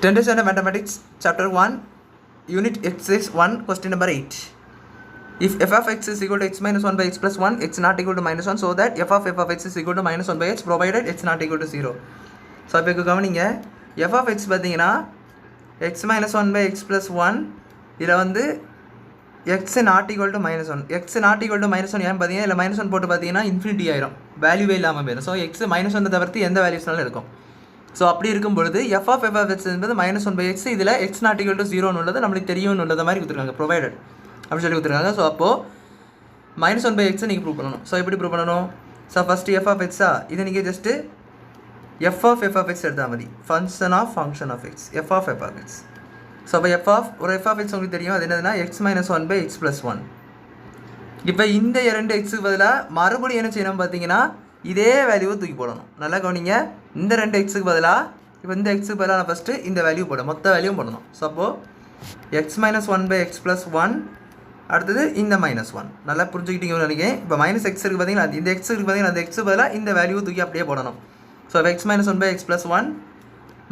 10th standard mathematics chapter 1 unit exercise 1 question number 8. If f of x is equal to x minus 1 by x plus 1, x not equal to minus 1, so that f of x is equal to minus 1 by x provided x not equal to 0. So இப்போ கவனிங்க f of x பார்த்தீங்கன்னா x minus 1 by x plus 1 இதில் வந்து x not equal to minus 1, x not equal to minus 1 ஏன் பார்த்தீங்கன்னா இல்லை minus 1 போட்டு பார்த்தீங்கன்னா இன்ஃபினிட்டி ஆயிரும், வேல்யூவே இல்லாமல் போயிடும். ஸோ x minus 1 தவிர்த்து எந்த வேல்யூஸ்னாலும் இருக்கும். ஸோ அப்படி இருக்கும் பொழுது f of x என்பது minus 1 by x, இதில் x not equal to 0 உள்ளது நம்மளுக்கு தெரியும் உள்ளது மாதிரி கொடுத்துருக்காங்க, ப்ரொவைடட் அப்படி சொல்லி கொடுத்துருக்காங்க. ஸோ அப்போது minus 1 by x நீங்கள் ப்ரூவ் பண்ணணும். ஸோ எப்படி ப்ரூவ் பண்ணணும்? So first f of x இதை நீங்கள் ஜஸ்ட்டு f of x எடுத்தால் மதி function of x, f of x. So அப்போ f of x உங்களுக்கு தெரியும், அது என்னதுன்னா x minus 1 by x plus 1. இப்போ இந்த இரண்டு எக்ஸுக்கு பதிலாக மறுபடியும் என்ன செய்யணும் பார்த்தீங்கன்னா இதே வேல்யூவை தூக்கி போடணும். நல்லா கவனிங்க, இந்த ரெண்டு எக்ஸுக்கு பதிலாக இப்போ இந்த எக்ஸுக்கு பதிலாக நான் ஃபஸ்ட்டு இந்த வேல்யூ போடணும், மொத்த வேல்யூவும் போடணும். ஸோ அப்போது x minus 1 by x plus 1, அடுத்தது இந்த minus 1. நல்லா புரிஞ்சுக்கிட்டீங்கன்னு நினைக்கிறேன். இப்போ மைனஸ் எக்ஸ் இருக்குது பார்த்தீங்கன்னா இந்த எக்ஸ் இருக்குது பார்த்தீங்கன்னா அந்த எக்ஸுக்கு பதிலாக இந்த வேல்யூவை தூக்கி அப்படியே போடணும். So x minus 1 by x plus 1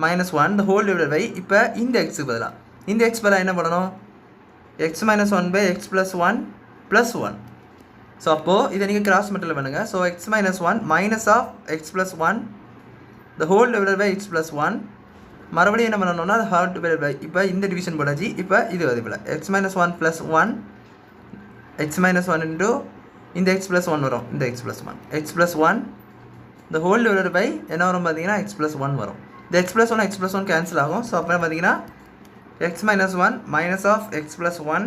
minus 1 the whole divided by, இப்போ இந்த எக்ஸுக்கு பதிலாக இந்த எக்ஸ் பதிலாக என்ன பண்ணணும்? x minus 1 by x plus 1 plus 1. So அப்போது இதை நீங்கள் கிராஸ் மல்டிப்ளை பண்ணுங்கள். So x minus 1 minus of x plus 1 the whole divided by x plus 1, மறுபடியும் என்ன பண்ணணும்னா the whole divided by, இப்போ இந்த டிவிஷன் போடாச்சு, இப்போ இது அதே போல் x minus 1 plus 1, x minus 1 into இந்த x plus 1 வரும், இந்த x plus 1, x plus 1 the whole divided by என்ன வரும் பார்த்தீங்கன்னா x plus 1 வரும். இந்த x plus 1 x plus 1 cancel ஆகும். ஸோ அப்புறம் பார்த்தீங்கன்னா x minus 1 minus of x plus 1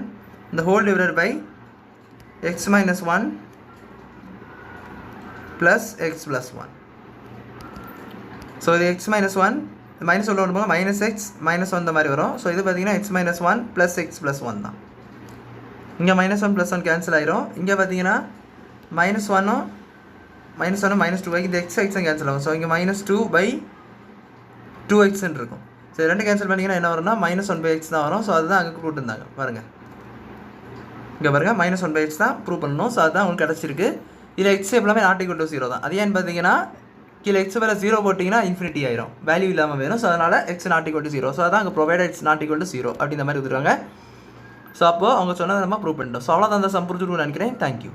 the whole divided by x minus 1 plus x plus 1. So இது x minus 1 minus ஒன்று வரும்போது மைனஸ் எக்ஸ் மைனஸ் 1 இந்த மாதிரி வரும். ஸோ இது பார்த்தீங்கன்னா x minus 1 plus x plus 1 தான். இங்கே minus 1 plus 1 கேன்சல் ஆயிரும். இங்கே பார்த்தீங்கன்னா minus 1 minus 2 இந்த x கேன்சல் ஆகும். ஸோ இங்கே minus 2 by 2x இருக்கும். ஸோ ரெண்டு கேன்சல் பண்ணிங்கன்னா என்ன வரும்னா minus 1 by x தான் வரும். ஸோ அதுதான் அங்கே போட்டுருந்தாங்க பாருங்கள், இங்கே பாருங்கள் minus 1 by x தான் ப்ரூவ் பண்ணணும். ஸோ அதுதான் உங்களுக்கு கிடச்சிருக்கு. இதில் எக்ஸ் எல்லாமே நாட் ஈக்குவல் டு 0 தான். அது ஏன்னு பார்த்தீங்கன்னா கீழே எக்ஸ் வேறு 0 போட்டிங்கன்னா இன்ஃபினிட்டி ஆயிரும், வேல்யூ இல்லாமல் வேணும். ஸோ அதனால் X not equal to 0. So அதான் அங்கே provided X not equal to 0 அப்படின்ற மாதிரி கொடுத்துருக்காங்க. ஸோ அப்போது அவங்க சொன்னதை நம்ம ப்ரூவ் பண்ணிட்டோம். ஸோ அவ்வளோதான் அந்த சம் புரிஞ்சுக்கணும்னு நினைக்கிறேன். தேங்க்யூ.